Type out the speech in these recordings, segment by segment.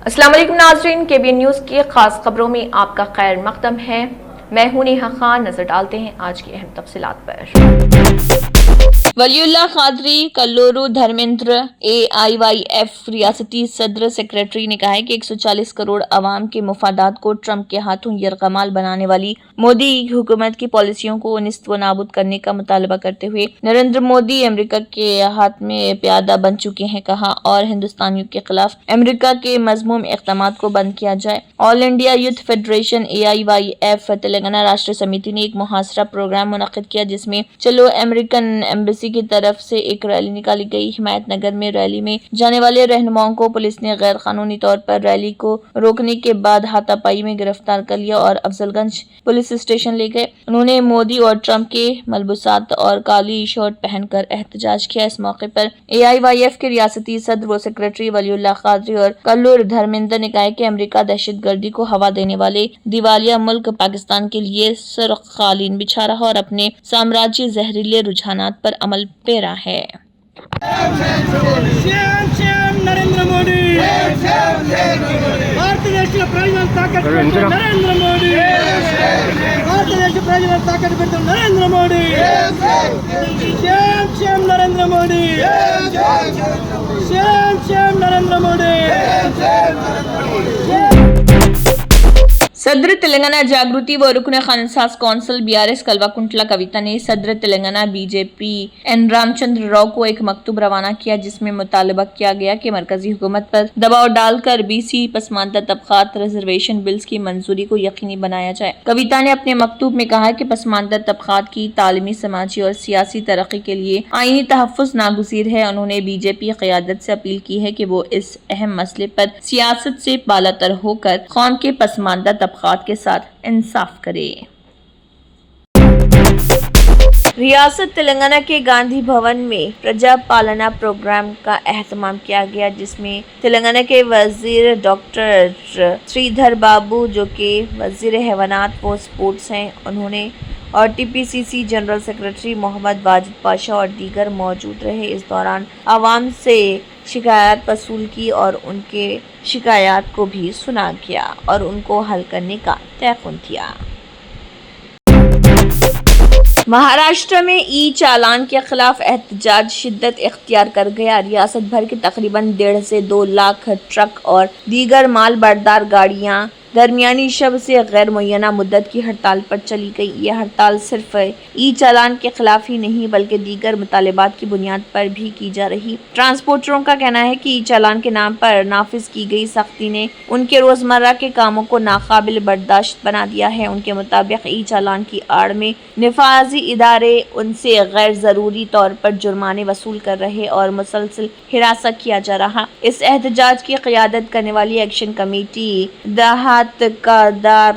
السلام علیکم ناظرین، KBN نیوز کی خاص خبروں میں آپ کا خیر مقدم ہے۔ میں ہوں نیہا خان۔ نظر ڈالتے ہیں آج کی اہم تفصیلات پر۔ ولی اللہ قادری کلورو دھرمیندر AIYF ریاستی صدر سیکریٹری نے کہا ہے کہ 140 کروڑ عوام کے مفادات کو ٹرمپ کے ہاتھوں یرغمال بنانے والی مودی حکومت کی پالیسیوں کو نیست و نابود کرنے کا مطالبہ کرتے ہوئے نریندر مودی امریکہ کے ہاتھ میں پیادہ بن چکے ہیں کہا اور ہندوستانیوں کے خلاف امریکہ کے مذموم اقدامات کو بند کیا جائے۔ All India youth federation AIYF Telangana Rashtriya Samithi نے ایک محاصرہ پروگرام منعقد کیا جس میں چلو امریکن ایمبیسی کی طرف سے ایک ریلی نکالی گئی۔ حمایت نگر میں ریلی میں جانے والے رہنماؤں کو پولیس نے غیر قانونی طور پر ریلی کو روکنے کے بعد ہاتھا پائی میں گرفتار کر لیا اور افضل گنج پولیس اسٹیشن لے گئے۔ انہوں نے مودی اور ٹرمپ کے ملبوسات اور کالی شرٹ پہن کر احتجاج کیا۔ اس موقع پر AIYF کے ریاستی صدر و سیکریٹری ولی اللہ قادری اور کلور دھرمیندر نے کہا کہ امریکہ دہشت گردی کو ہوا دینے والے دیوالیہ ملک پاکستان کے لیے سرخ قالین بچھا رہا اور اپنے سامراجی زہریلے رجحانات پر عمل پیرا ہے۔ نریندر مودی بھارت دیش پرجل طاقت نریندر مودی بھارت دیش پرجل طاقت نریندر مودی شیم نریندر مودی شیم نریندر مودی۔ صدر تلنگانہ جاگرتی و رکن خانساز کونسل BRS کلوا کنٹلا کویتا نے صدر تلنگانہ BJP N رام چندر راؤ کو ایک مکتوب روانہ کیا جس میں مطالبہ کیا گیا کہ مرکزی حکومت پر دباؤ ڈال کر BC پسماندہ طبقات ریزرویشن بلز کی منظوری کو یقینی بنایا جائے۔ کویتا نے اپنے مکتوب میں کہا کہ پسماندہ طبقات کی تعلیمی، سماجی اور سیاسی ترقی کے لیے آئینی تحفظ ناگزیر ہے۔ انہوں نے BJP قیادت سے اپیل کی ہے کہ وہ اس اہم مسئلے پر سیاست سے بالاتر ہو کر قوم کے پسماندہ طبقات کے ساتھ انصاف کرے۔ ریاست تلنگانہ کے گاندھی بھون میں پرجا پالنا پروگرام کا اہتمام کیا گیا جس میں تلنگانہ کے وزیر ڈاکٹر سری دھر بابو جو کہ وزیر حیوانات و سپورٹس ہیں انہوں نے اور TPCC جنرل سیکریٹری محمد واجد پاشا اور دیگر موجود رہے۔ اس دوران عوام سے شکایات وصول کی اور ان کے شکایات کو بھی سنا گیا اور ان کو حل کرنے کا تیقن کیا۔ مہاراشٹر میں چالان کے خلاف احتجاج شدت اختیار کر گیا۔ ریاست بھر کے تقریباً 1.5 سے 2 لاکھ ٹرک اور دیگر مال بردار گاڑیاں درمیانی شب سے غیر معینہ مدت کی ہڑتال پر چلی گئی۔ یہ ہڑتال صرف چالان کے خلاف ہی نہیں بلکہ دیگر مطالبات کی بنیاد پر بھی کی جا رہی۔ ٹرانسپورٹروں کا کہنا ہے کہ چالان کے نام پر نافذ کی گئی سختی نے ان کے روزمرہ کے کاموں کو ناقابل برداشت بنا دیا ہے۔ ان کے مطابق چالان کی آڑ میں نفاذی ادارے ان سے غیر ضروری طور پر جرمانے وصول کر رہے اور مسلسل ہراساں کیا جا رہا۔ اس احتجاج کی قیادت کرنے والی ایکشن کمیٹی دیہات کا دار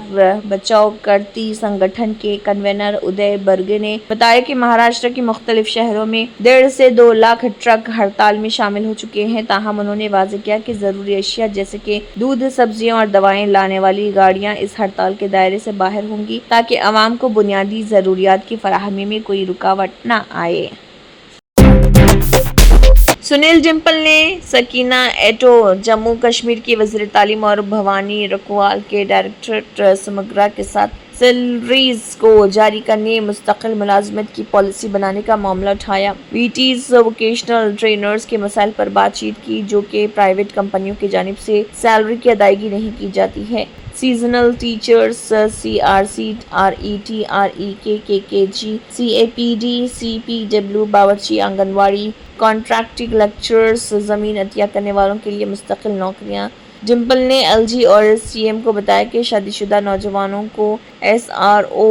بچاؤ کرتی سنگٹھن کے کنوینر ادے برگے نے بتایا کہ مہاراشٹر کے مختلف شہروں میں 1.5 سے 2 لاکھ ٹرک ہڑتال میں شامل ہو چکے ہیں۔ تاہم انہوں نے واضح کیا کہ ضروری اشیاء جیسے کہ دودھ، سبزیاں اور دوائیں لانے والی گاڑیاں اس ہڑتال کے دائرے سے باہر ہوں گی تاکہ عوام کو بنیادی ضروریات کی فراہمی میں کوئی رکاوٹ نہ آئے۔ سنیل جمپل نے سکینہ ایٹو جموں کشمیر کی وزیر تعلیم اور بھوانی رکھوال کے ڈائریکٹریٹ سمگرا کے ساتھ سیلریز کو جاری کرنے، مستقل ملازمت کی پالیسی بنانے کا معاملہ اٹھایا۔ VTs ووکیشنل ٹرینرز کے مسائل پر بات چیت کی جو کہ پرائیویٹ کمپنیوں کی جانب سے سیلری کی ادائیگی نہیں کی جاتی ہے۔ Seasonal teachers CRC RET REK KKG CAPD CPW باورچی آنگنواڑی کانٹریکٹنگ لیکچررز زمین عطیہ کرنے والوں کے لیے مستقل نوکریاں۔ جمپل نے LG اور CM کو بتایا کہ شادی شدہ نوجوانوں کو SRO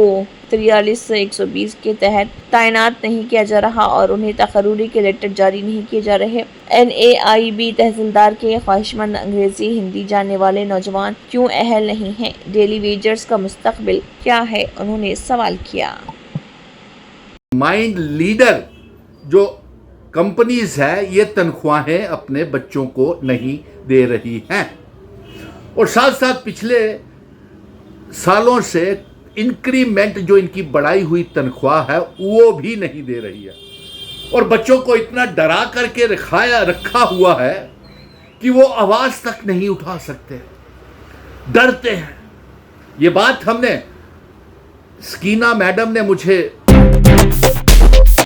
43-120 کے تحت تعینات نہیں کیا جا رہا اور انہیں تقرری کے لیٹر جاری نہیں کیے جا رہے۔ NAIB تحصیلدار کے خواہشمند انگریزی ہندی جاننے والے نوجوان کیوں اہل نہیں ہیں؟ ڈیلی ویجرز کا مستقبل کیا ہے؟ انہوں نے سوال کیا۔ مائنڈ لیڈر جو کمپنیز ہے یہ تنخواہیں اپنے بچوں کو نہیں دے رہی ہیں اور ساتھ ساتھ پچھلے سالوں سے انکریمنٹ جو ان کی بڑھائی ہوئی تنخواہ ہے وہ بھی نہیں دے رہی ہے اور بچوں کو اتنا ڈرا کر کے رکھا ہوا ہے کہ وہ آواز تک نہیں اٹھا سکتے، ڈرتے ہیں. یہ بات ہم نے سکینہ میڈم نے مجھے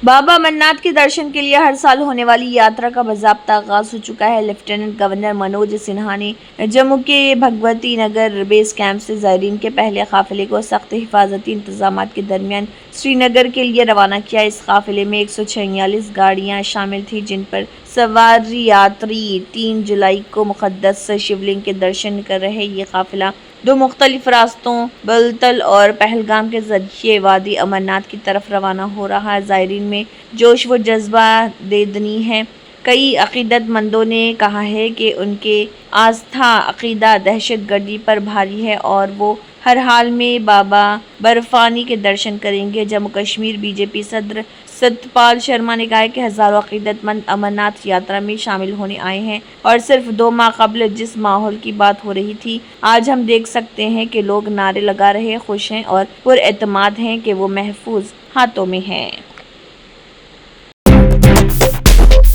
بابا امرناتھ کے درشن کے لیے ہر سال ہونے والی یاترا کا باضابطہ آغاز ہو چکا ہے. لیفٹیننٹ گورنر منوج سنہا نے جموں کے بھگوتی نگر بیس کیمپ سے زائرین کے پہلے قافلے کو سخت حفاظتی انتظامات کے درمیان سری نگر کے لیے روانہ کیا. اس قافلے میں 146 گاڑیاں شامل تھیں جن پر سوار یاتری 3 جولائی کو مقدس شیولنگ کے درشن کر رہے. یہ قافلہ 2 مختلف راستوں بلتل اور پہلگام کے ذریعے وادی امرناتھ کی طرف روانہ ہو رہا ہے. زائرین میں جوش و جذبہ دیدنی ہے. کئی عقیدت مندوں نے کہا ہے کہ ان کے آستھا عقیدہ دہشت گردی پر بھاری ہے اور وہ ہر حال میں بابا برفانی کے درشن کریں گے. جموں کشمیر بی جے پی صدر ستپال شرما نے کہا کہ ہزاروں عقیدت مند امرناتھ یاترا میں شامل ہونے آئے ہیں اور صرف 2 ماہ قبل جس ماحول کی بات ہو رہی تھی آج ہم دیکھ سکتے ہیں کہ لوگ نعرے لگا رہے، خوش ہیں اور پر اعتماد ہیں کہ وہ محفوظ ہاتھوں میں ہیں.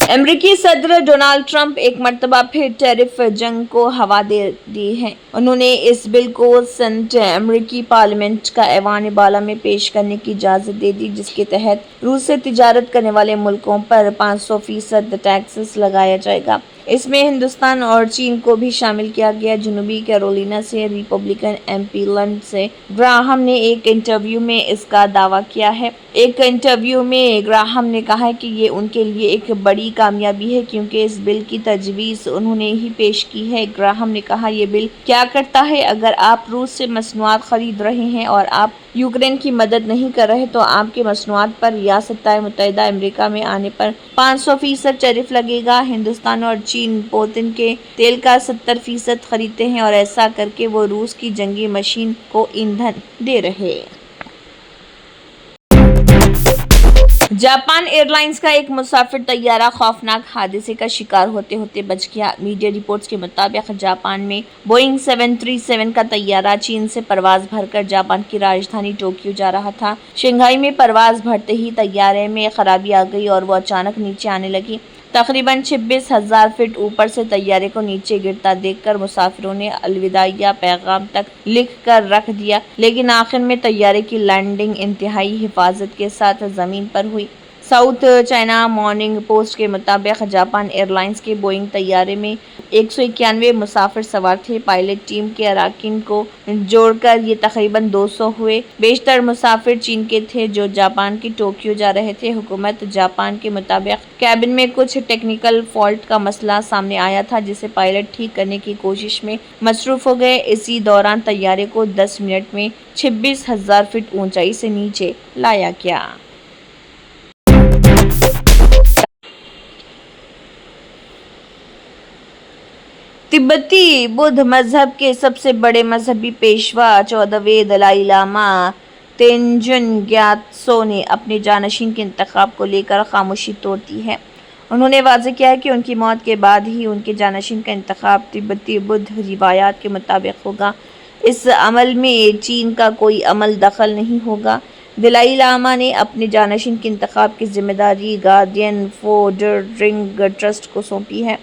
امریکی صدر ڈونالڈ ٹرمپ ایک مرتبہ پھر ٹیرف جنگ کو ہوا دے دی ہے. انہوں نے اس بل کو سینٹ امریکی پارلیمنٹ کا ایوان بالا میں پیش کرنے کی اجازت دے دی جس کے تحت روس سے تجارت کرنے والے ملکوں پر 500% ٹیکسز لگایا جائے گا. اس میں ہندوستان اور چین کو بھی شامل کیا گیا. جنوبی کیرولینا سے Republican M P Lindsey Graham نے ایک انٹرویو میں اس کا دعویٰ کیا ہے. ایک انٹرویو میں گراہم نے کہا کہ یہ ان کے لیے ایک بڑی کامیابی ہے کیونکہ اس بل کی تجویز انہوں نے ہی پیش کی ہے. گراہم نے کہا یہ بل کیا کرتا ہے؟ اگر آپ روس سے مصنوعات خرید رہے ہیں اور آپ یوکرین کی مدد نہیں کر رہے تو آپ کے مصنوعات پر ریاستہائے متحدہ امریکہ میں آنے پر 500% ٹیرف لگے گا. ہندوستان اور چین پوتن کے تیل کا 70% خریدتے ہیں اور ایسا کر کے وہ روس کی جنگی مشین کو ایندھن دے رہے. جاپان ایئر لائنز کا ایک مسافر طیارہ خوفناک حادثے کا شکار ہوتے ہوتے بچ گیا. میڈیا رپورٹس کے مطابق جاپان میں بوئنگ 737 کا طیارہ چین سے پرواز بھر کر جاپان کی راجدھانی ٹوکیو جا رہا تھا. شنگھائی میں پرواز بھرتے ہی طیارے میں خرابی آ گئی اور وہ اچانک نیچے آنے لگی. تقریباً 26,000 فٹ اوپر سے طیارے کو نیچے گرتا دیکھ کر مسافروں نے الوداعیہ پیغام تک لکھ کر رکھ دیا لیکن آخر میں طیارے کی لینڈنگ انتہائی حفاظت کے ساتھ زمین پر ہوئی. ساؤتھ چائنا مارننگ پوسٹ کے مطابق جاپان ایئر لائنز کے بوئنگ طیارے میں 191 مسافر سوار تھے. پائلٹ ٹیم کے اراکین کو جوڑ کر یہ تقریباً 200 ہوئے. بیشتر مسافر چین کے تھے جو جاپان کی ٹوکیو جا رہے تھے. حکومت جاپان کے مطابق کیبن میں کچھ ٹیکنیکل فالٹ کا مسئلہ سامنے آیا تھا جسے پائلٹ ٹھیک کرنے کی کوشش میں مصروف ہو گئے. اسی دوران طیارے کو 10 منٹ میں 26,000 فٹ اونچائی سے نیچے لایا گیا. تبتی بدھ مذہب کے سب سے بڑے مذہبی پیشوا 14ویں دلائی لاما تینجن گیاتسو نے اپنے جانشین کے انتخاب کو لے کر خاموشی توڑ دی ہے. انہوں نے واضح کیا ہے کہ ان کی موت کے بعد ہی ان کے جانشین کا انتخاب تبتی بدھ روایات کے مطابق ہوگا. اس عمل میں چین کا کوئی عمل دخل نہیں ہوگا. دلائی لاما نے اپنے جانشین کے انتخاب کی ذمہ داری گارڈین فوڈرنگ ٹرسٹ کو سونپی ہے.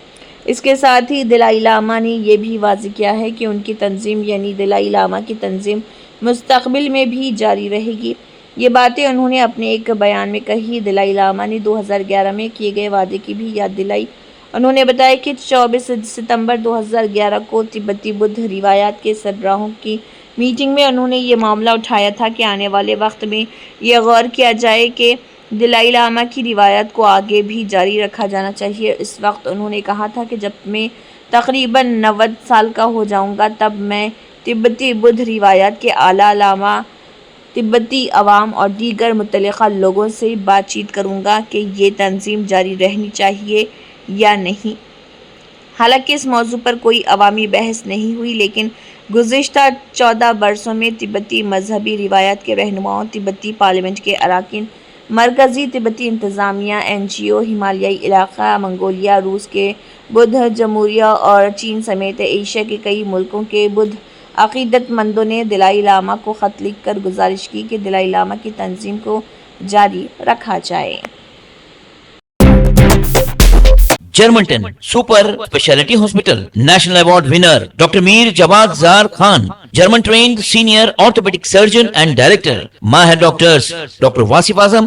اس کے ساتھ ہی دلائی لاما نے یہ بھی واضح کیا ہے کہ ان کی تنظیم یعنی دلائی لاما کی تنظیم مستقبل میں بھی جاری رہے گی. یہ باتیں انہوں نے اپنے ایک بیان میں کہی. دلائی لاما نے 2011 میں کیے گئے وعدے کی بھی یاد دلائی. انہوں نے بتایا کہ 24 ستمبر 2011 کو تبتی بدھ روایات کے سربراہوں کی میٹنگ میں انہوں نے یہ معاملہ اٹھایا تھا کہ آنے والے وقت میں یہ غور کیا جائے کہ دلائی لاما کی روایت کو آگے بھی جاری رکھا جانا چاہیے. اس وقت انہوں نے کہا تھا کہ جب میں تقریباً 90 سال کا ہو جاؤں گا تب میں تبتی بدھ روایات کے اعلیٰ لاما تبتی عوام اور دیگر متعلقہ لوگوں سے بات چیت کروں گا کہ یہ تنظیم جاری رہنی چاہیے یا نہیں. حالانکہ اس موضوع پر کوئی عوامی بحث نہیں ہوئی لیکن گزشتہ 14 برسوں میں تبتی مذہبی روایات کے رہنماؤں، تبتی پارلیمنٹ کے اراکین، مرکزی تبتی انتظامیہ، NGO، ہمالیائی علاقہ، منگولیا، روس کے بدھ جمہوریہ اور چین سمیت ایشیا کے کئی ملکوں کے بدھ عقیدت مندوں نے دلائی لاما کو خط لکھ کر گزارش کی کہ دلائی لاما کی تنظیم کو جاری رکھا جائے. Germantown Super Speciality Hospital. National Award winner Dr. Mir Jawad Zar Khan, German trained senior orthopedic surgeon and director. Mahir doctors Dr. Wasif Azam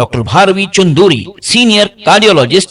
Dr. Bharvi Chunduri, senior cardiologist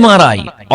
MRI,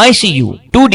ICU, 2D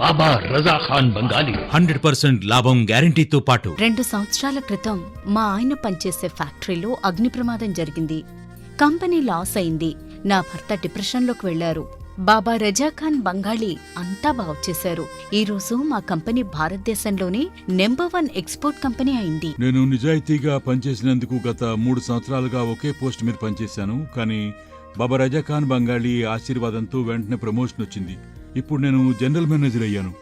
బాబా రజా ఖాన్ బంగాలి 100% లాభం గ్యారంటీతో పాటు 2 సంవత్సరాల క్రితం మా ఆయన పనిచేసే ఫ్యాక్టరీలో అగ్ని ప్రమాదం జరిగింది. కంపెనీ లాస్ అయింది. నా భర్త డిప్రెషన్లోకి వెళ్లారు. బాబా రజా ఖాన్ బంగాళీ అంతా బాగు చేశారు. ఈ రోజు మా కంపెనీ భారతదేశంలోనే నెంబర్ 1 ఎక్స్పోర్ట్ కంపెనీ అయింది. నేను నిజాయితీగా పనిచేసినందుకు గత 3 సంవత్సరాలుగా ఒకే పోస్ట్ మీద పనిచేశాను. కానీ బాబా రజా ఖాన్ బంగాళీ ఆశీర్వాదంతో వెంటనే ప్రమోషన్ వచ్చింది. ఇప్పుడు నేను జనరల్ మేనేజర్ అయ్యాను.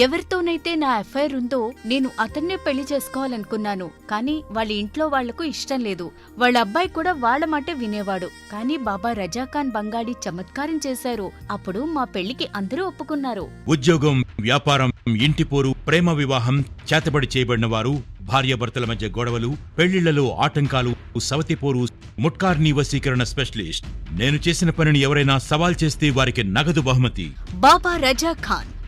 ఎవరితోనైతే నా ఎఫ్ఐఆర్ ఉందో నేను అతన్నే పెళ్లి చేసుకోవాలనుకున్నాను. కానీ వాళ్ళ ఇంట్లో వాళ్లకు ఇష్టం లేదు. వాళ్ళ అబ్బాయి కూడా వాళ్ళ మాటే వినేవాడు. కానీ బాబా రజా ఖాన్ బంగాళీ చమత్కారం చేశారు. అప్పుడు మా పెళ్లికి అందరూ ఒప్పుకున్నారు. ఉద్యోగం, వ్యాపారం, ఇంటి పోరు, ప్రేమ వివాహం, చేతబడి చేయబడిన వారు, భార్యాభర్తల మధ్య గొడవలు, పెళ్లిళ్లలో ఆటంకాలు, సవతిపోరు, ముట్కార్నీ వశీకరణ స్పెషలిస్ట్. నేను చేసిన పనిని ఎవరైనా సవాల్ చేస్తే వారికి నగదు బహుమతి. బాబా రజా ఖాన్,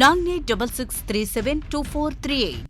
9866372438।